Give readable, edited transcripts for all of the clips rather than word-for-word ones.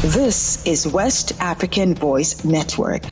This is West African Voice Network.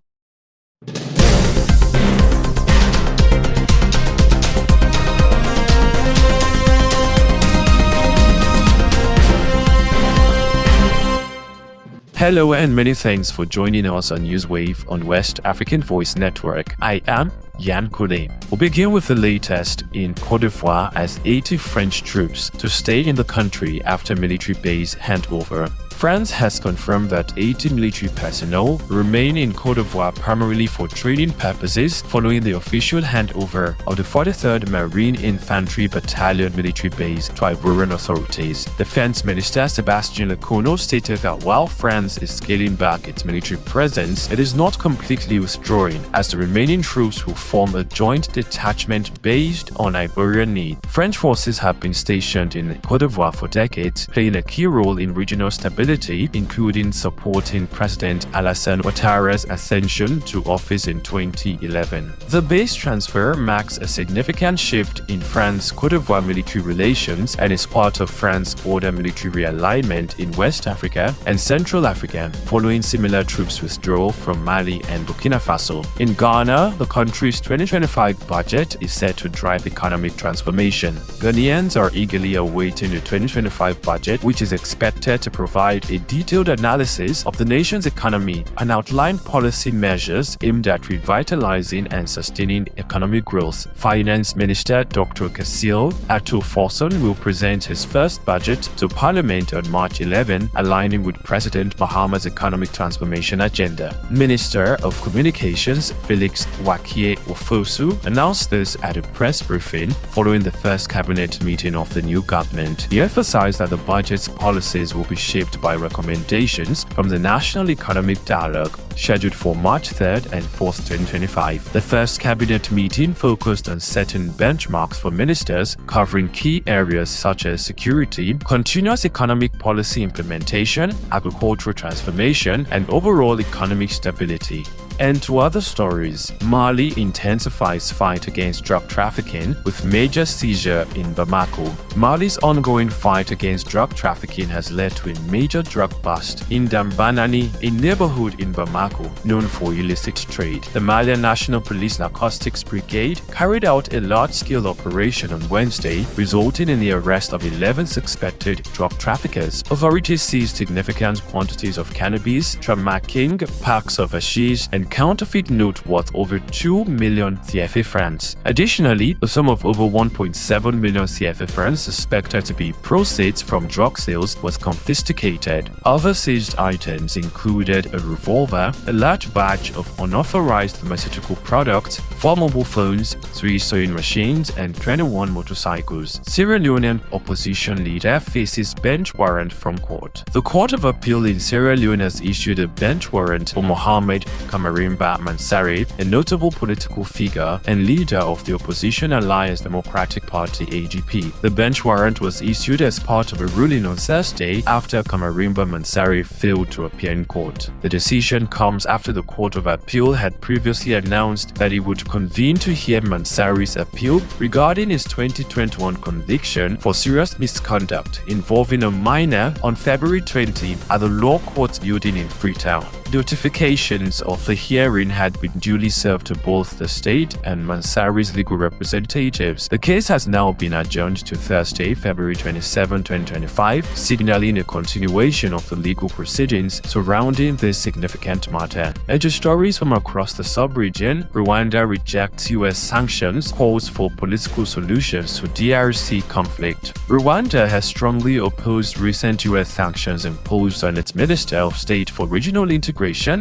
Hello and many thanks for joining us on Newswave on West African Voice Network. I am Yan Côte. We'll begin with the latest in Côte d'Ivoire as 80 French troops to stay in the country after military base handover. France has confirmed that 80 military personnel remain in Côte d'Ivoire primarily for training purposes following the official handover of the 43rd Marine Infantry Battalion military base to Ivorian authorities. Defense Minister Sébastien Lecornu stated that while France is scaling back its military presence, it is not completely withdrawing, as the remaining troops will form a joint detachment based on Ivorian need. French forces have been stationed in Côte d'Ivoire for decades, playing a key role in regional stability, including supporting President Alassane Ouattara's ascension to office in 2011. The base transfer marks a significant shift in France-Côte d'Ivoire military relations and is part of France's border military realignment in West Africa and Central Africa, following similar troops withdrawal from Mali and Burkina Faso. In Ghana, the country's 2025 budget is set to drive economic transformation. Ghanaians are eagerly awaiting the 2025 budget, which is expected to provide a detailed analysis of the nation's economy and outline policy measures aimed at revitalizing and sustaining economic growth. Finance Minister Dr. Kassil Atto-Forson will present his first budget to Parliament on March 11, aligning with President Mahama's economic transformation agenda. Minister of Communications Felix Wakie-Ofosu announced this at a press briefing following the first cabinet meeting of the new government. He emphasized that the budget's policies will be shaped by recommendations from the National Economic Dialogue, scheduled for March 3rd and 4th, 2025. The first cabinet meeting focused on setting benchmarks for ministers, covering key areas such as security, continuous economic policy implementation, agricultural transformation, and overall economic stability. And to other stories, Mali intensifies fight against drug trafficking with major seizure in Bamako. Mali's ongoing fight against drug trafficking has led to a major drug bust in Dambanani, a neighborhood in Bamako known for illicit trade. The Malian National Police Narcotics Brigade carried out a large-scale operation on Wednesday, resulting in the arrest of 11 suspected drug traffickers. Authorities seized significant quantities of cannabis, trafficking, packs of hashish, and counterfeit note worth over 2 million CFA francs. Additionally, a sum of over 1.7 million CFA francs suspected to be proceeds from drug sales was confiscated. Other seized items included a revolver, a large batch of unauthorized pharmaceutical products, 4 mobile phones, 3 sewing machines, and 21 motorcycles. Sierra Leonean opposition leader faces bench warrant from court. The Court of Appeal in Sierra Leone has issued a bench warrant for Mohamed Kamarimba Mansari, a notable political figure and leader of the opposition Alliance Democratic Party (ADP). The bench warrant was issued as part of a ruling on Thursday after Kamarimba Mansari failed to appear in court. The decision comes after the Court of Appeal had previously announced that it would convene to hear Mansari's appeal regarding his 2021 conviction for serious misconduct involving a minor on February 20 at the Law Court building in Freetown. Notifications of the hearing had been duly served to both the state and Mansari's legal representatives. The case has now been adjourned to Thursday, February 27, 2025, signaling a continuation of the legal proceedings surrounding this significant matter. And to stories from across the sub-region, Rwanda rejects US sanctions, calls for political solutions to DRC conflict. Rwanda has strongly opposed recent US sanctions imposed on its Minister of State for Regional Integration,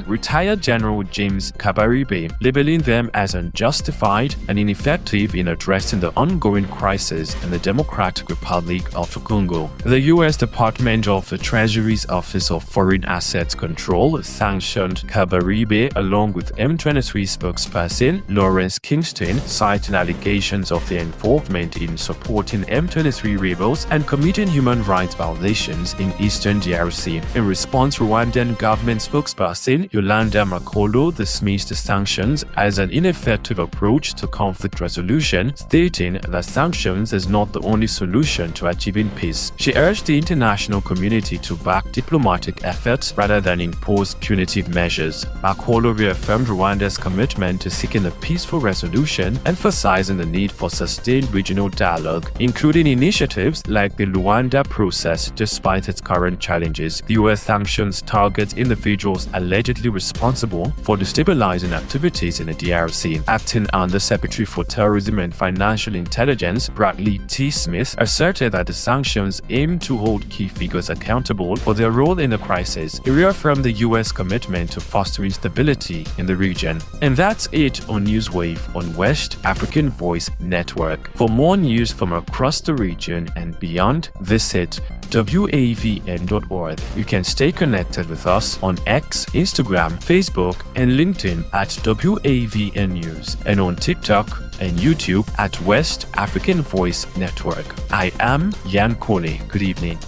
retired General James Kabarebe, labeling them as unjustified and ineffective in addressing the ongoing crisis in the Democratic Republic of the Congo. The U.S. Department of the Treasury's Office of Foreign Assets Control sanctioned Kabarebe along with M23 spokesperson Lawrence Kingston, citing allegations of their involvement in supporting M23 rebels and committing human rights violations in eastern DRC. In response, Rwandan government spokesperson spokesperson Yolanda Makolo dismissed the sanctions as an ineffective approach to conflict resolution, stating that sanctions is not the only solution to achieving peace. She urged the international community to back diplomatic efforts rather than impose punitive measures. Makolo reaffirmed Rwanda's commitment to seeking a peaceful resolution, emphasizing the need for sustained regional dialogue, including initiatives like the Luanda process. Despite its current challenges, the US sanctions target individuals allegedly responsible for destabilizing activities in the DRC. Acting Under Secretary for Terrorism and Financial Intelligence Bradley T. Smith asserted that the sanctions aim to hold key figures accountable for their role in the crisis. He reaffirmed the US commitment to fostering stability in the region. And that's it on Newswave on West African Voice Network. For more news from across the region and beyond, visit wavn.org. You can stay connected with us on X, Instagram, Facebook, and LinkedIn at WAVN News, and on TikTok and YouTube at West African Voice Network. I am Jan Kole. Good evening.